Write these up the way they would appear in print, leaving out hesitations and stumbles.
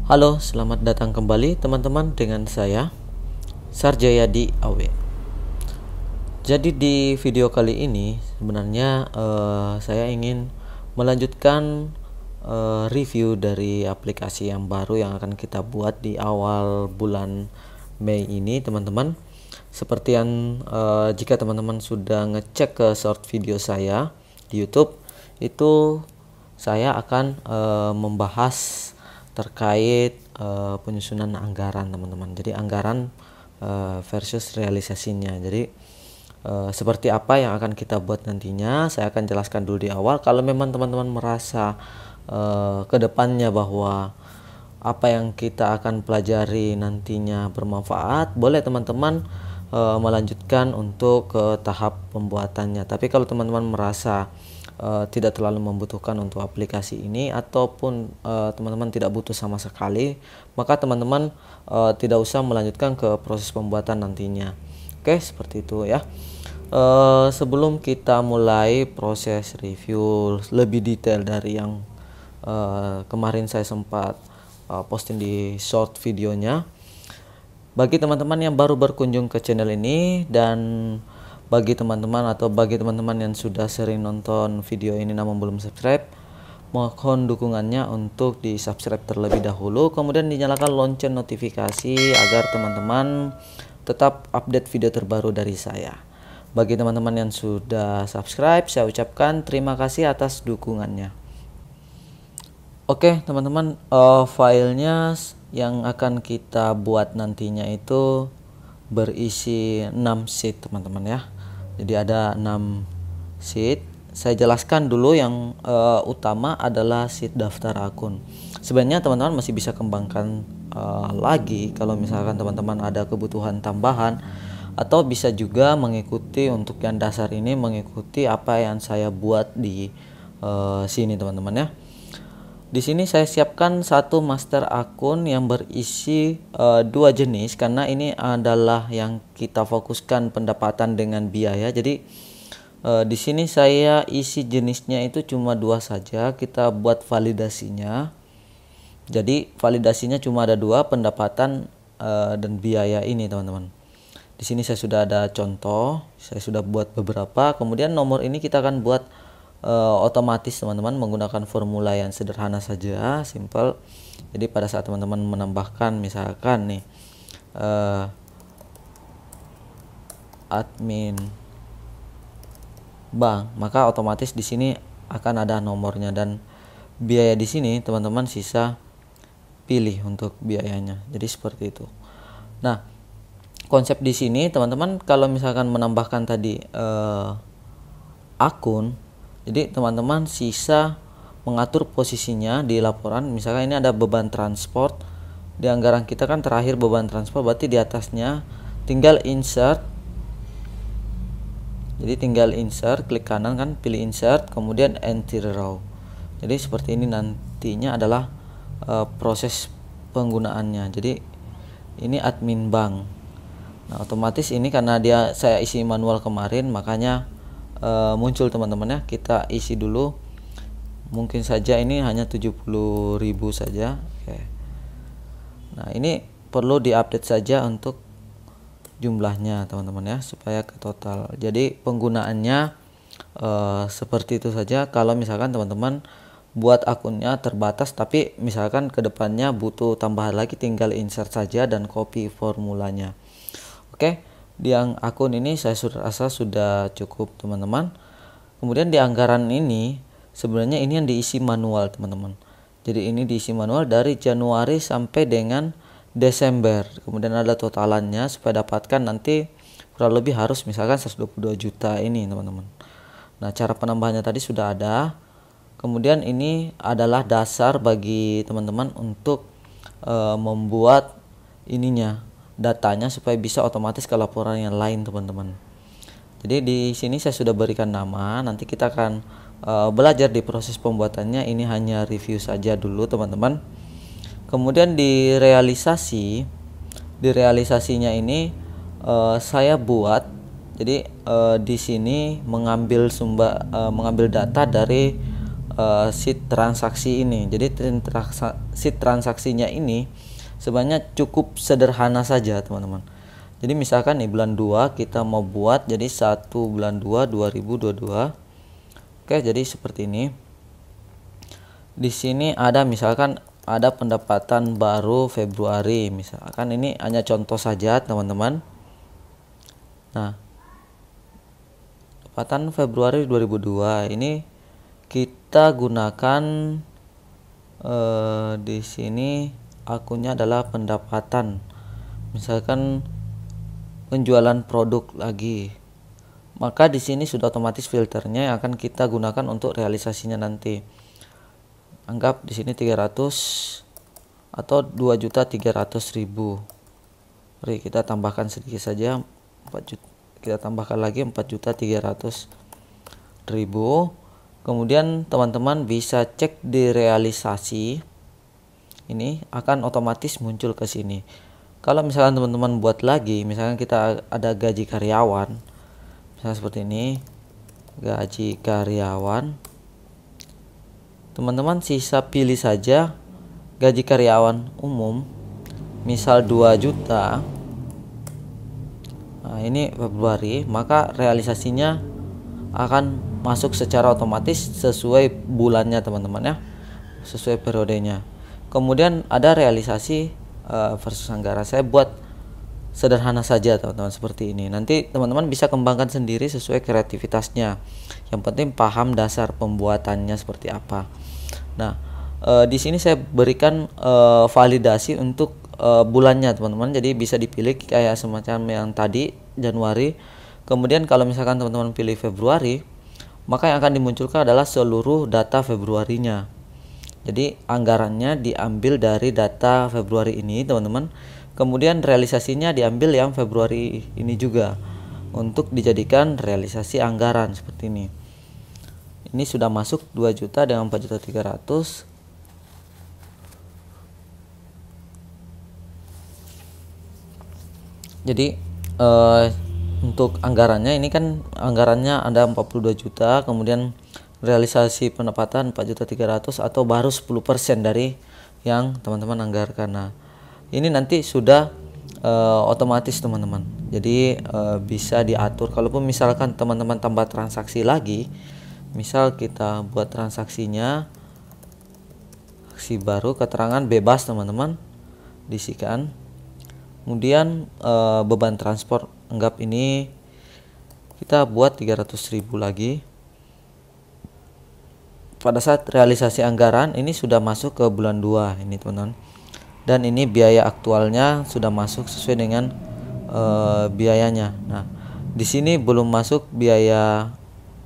Halo, selamat datang kembali teman-teman dengan saya Sarjayadi Awe. Jadi di video kali ini sebenarnya saya ingin melanjutkan review dari aplikasi yang baru yang akan kita buat di awal bulan Mei ini, teman-teman. Seperti yang jika teman-teman sudah ngecek ke short video saya di YouTube, itu saya akan membahas terkait penyusunan anggaran, teman-teman. Jadi anggaran versus realisasinya. Jadi seperti apa yang akan kita buat nantinya, saya akan jelaskan dulu di awal. Kalau memang teman-teman merasa kedepannya bahwa apa yang kita akan pelajari nantinya bermanfaat, boleh teman-teman melanjutkan untuk ke tahap pembuatannya. Tapi kalau teman-teman merasa tidak terlalu membutuhkan untuk aplikasi ini, ataupun teman-teman tidak butuh sama sekali, maka teman-teman tidak usah melanjutkan ke proses pembuatan nantinya. Oke, seperti itu ya. Sebelum kita mulai proses review lebih detail dari yang kemarin saya sempat posting di short videonya, bagi teman-teman yang baru berkunjung ke channel ini, dan bagi teman-teman yang sudah sering nonton video ini namun belum subscribe, mohon dukungannya untuk di subscribe terlebih dahulu, kemudian dinyalakan lonceng notifikasi agar teman-teman tetap update video terbaru dari saya. Bagi teman-teman yang sudah subscribe, saya ucapkan terima kasih atas dukungannya. Oke teman-teman, filenya yang akan kita buat nantinya itu berisi 6 sheet, teman-teman ya. Jadi ada 6 sheet. Saya jelaskan dulu yang utama adalah sheet daftar akun. Sebenarnya teman-teman masih bisa kembangkan lagi kalau misalkan teman-teman ada kebutuhan tambahan, atau bisa juga mengikuti untuk yang dasar ini, mengikuti apa yang saya buat di sini, teman-teman ya. Di sini saya siapkan satu master akun yang berisi 2 jenis, karena ini adalah yang kita fokuskan pendapatan dengan biaya. Jadi di sini saya isi jenisnya itu cuma 2 saja. Kita buat validasinya. Jadi validasinya cuma ada 2, pendapatan dan biaya ini, teman-teman. Di sini saya sudah ada contoh, saya sudah buat beberapa. Kemudian nomor ini kita akan buat otomatis, teman-teman, menggunakan formula yang sederhana saja, simple. Jadi pada saat teman-teman menambahkan misalkan nih admin bank, maka otomatis di sini akan ada nomornya, dan biaya di sini teman-teman sisa pilih untuk biayanya. Jadi seperti itu. Nah, konsep di sini teman-teman kalau misalkan menambahkan tadi akun, jadi teman-teman sisa mengatur posisinya di laporan. Misalkan ini ada beban transport, di anggaran kita kan terakhir beban transport, berarti di atasnya tinggal insert. Jadi tinggal insert, klik kanan kan, pilih insert, kemudian enter row. Jadi seperti ini nantinya adalah proses penggunaannya. Jadi ini admin bank. Nah, otomatis ini karena saya isi manual kemarin, makanya muncul, teman-teman ya. Kita isi dulu, mungkin saja ini hanya 70.000 saja. Oke. Nah, ini perlu diupdate saja untuk jumlahnya, teman-teman ya, supaya ke total. Jadi penggunaannya seperti itu saja. Kalau misalkan teman-teman buat akunnya terbatas, tapi misalkan kedepannya butuh tambahan lagi, tinggal insert saja dan copy formulanya. Oke. Di yang akun ini saya rasa sudah cukup, teman-teman. Kemudian di anggaran ini sebenarnya ini yang diisi manual, teman-teman. Jadi ini diisi manual dari Januari sampai dengan Desember. Kemudian ada totalannya supaya dapatkan nanti kurang lebih harus misalkan 122 juta ini, teman-teman. Nah, cara penambahannya tadi sudah ada. Kemudian ini adalah dasar bagi teman-teman untuk membuat ininya, datanya, supaya bisa otomatis ke laporan yang lain, teman-teman. Jadi di sini saya sudah berikan nama. Nanti kita akan belajar di proses pembuatannya. Ini hanya review saja dulu, teman-teman. Kemudian di realisasinya ini saya buat. Jadi di sini mengambil data dari sheet transaksi ini. Jadi sheet transaksinya ini sebenarnya cukup sederhana saja teman-teman. Jadi misalkan nih bulan 2 kita mau buat jadi 1 bulan 2 2022. Oke, jadi seperti ini. Di sini ada misalkan ada pendapatan baru Februari, misalkan ini hanya contoh saja teman-teman. Nah, pendapatan Februari 2002 ini kita gunakan di sini akunnya adalah pendapatan, misalkan penjualan produk lagi, maka di sini sudah otomatis filternya yang akan kita gunakan untuk realisasinya nanti. Anggap di sini 300 atau 2.300.000. Mari kita tambahkan sedikit saja, 4 juta. Kita tambahkan lagi 4.300.000. Kemudian teman-teman bisa cek di realisasi. Ini akan otomatis muncul ke sini. Kalau misalkan teman-teman buat lagi, misalkan kita ada gaji karyawan, misalnya seperti ini, gaji karyawan, teman-teman sisa pilih saja gaji karyawan umum, misal 2 juta. Nah, ini Februari, maka realisasinya akan masuk secara otomatis sesuai bulannya teman-teman ya, sesuai periodenya. Kemudian ada realisasi versus anggaran. Saya buat sederhana saja teman-teman seperti ini. Nanti teman-teman bisa kembangkan sendiri sesuai kreativitasnya. Yang penting paham dasar pembuatannya seperti apa. Nah, di sini saya berikan validasi untuk bulannya teman-teman. Jadi bisa dipilih kayak semacam yang tadi Januari. Kemudian kalau misalkan teman-teman pilih Februari, maka yang akan dimunculkan adalah seluruh data Februarinya. Jadi anggarannya diambil dari data Februari ini teman-teman. Kemudian realisasinya diambil yang Februari ini juga untuk dijadikan realisasi anggaran seperti ini. Ini sudah masuk 2 juta dengan 4.300.000. Jadi untuk anggarannya ini kan anggarannya ada 42 juta, kemudian realisasi pendapatan 4.300.000 atau baru 10% dari yang teman-teman anggarkan. Nah, ini nanti sudah otomatis teman-teman. Jadi bisa diatur. Kalaupun misalkan teman-teman tambah transaksi lagi, misal kita buat transaksinya aksi baru, keterangan bebas teman-teman diisikan. Kemudian beban transport, anggap ini kita buat 300.000 lagi. Pada saat realisasi anggaran ini sudah masuk ke bulan 2 ini teman-teman. Dan ini biaya aktualnya sudah masuk sesuai dengan biayanya. Nah, di sini belum masuk biaya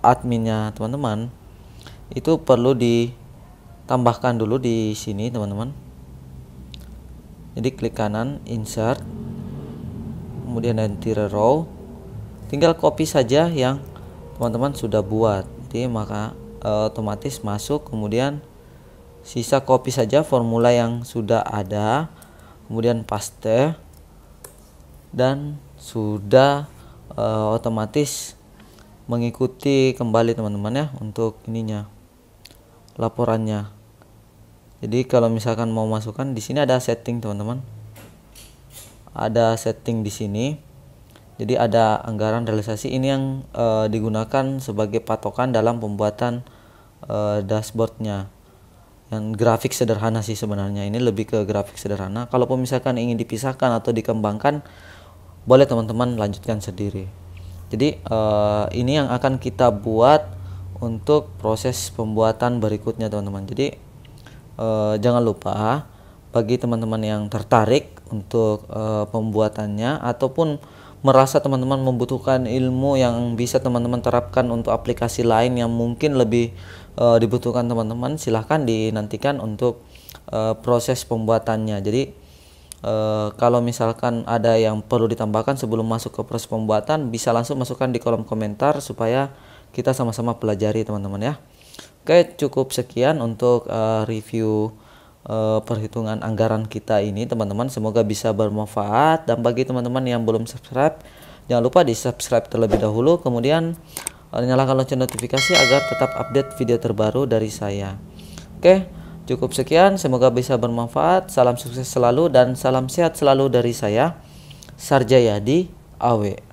adminnya teman-teman. Itu perlu ditambahkan dulu di sini teman-teman. Jadi klik kanan insert, kemudian entire row, tinggal copy saja yang teman-teman sudah buat. Jadi maka otomatis masuk. Kemudian sisa copy saja formula yang sudah ada, kemudian paste, dan sudah otomatis mengikuti kembali teman-teman ya untuk ininya, laporannya. Jadi kalau misalkan mau masukkan di sini ada setting teman-teman, ada setting di sini. Jadi ada anggaran realisasi ini yang digunakan sebagai patokan dalam pembuatan dashboardnya. Yang grafik sederhana sih sebenarnya, ini lebih ke grafik sederhana. Kalaupun misalkan ingin dipisahkan atau dikembangkan, boleh teman-teman lanjutkan sendiri. Jadi ini yang akan kita buat untuk proses pembuatan berikutnya teman-teman. Jadi jangan lupa bagi teman-teman yang tertarik untuk pembuatannya ataupun merasa teman-teman membutuhkan ilmu yang bisa teman-teman terapkan untuk aplikasi lain yang mungkin lebih dibutuhkan teman-teman, silahkan dinantikan untuk proses pembuatannya. Jadi kalau misalkan ada yang perlu ditambahkan sebelum masuk ke proses pembuatan, bisa langsung masukkan di kolom komentar supaya kita sama-sama pelajari teman-teman ya. Oke, cukup sekian untuk review perhitungan anggaran kita ini teman-teman. Semoga bisa bermanfaat, dan bagi teman-teman yang belum subscribe, jangan lupa di subscribe terlebih dahulu. Kemudian nyalakan lonceng notifikasi agar tetap update video terbaru dari saya. Oke, cukup sekian, semoga bisa bermanfaat. Salam sukses selalu dan salam sehat selalu dari saya, Sarjayadi Awe.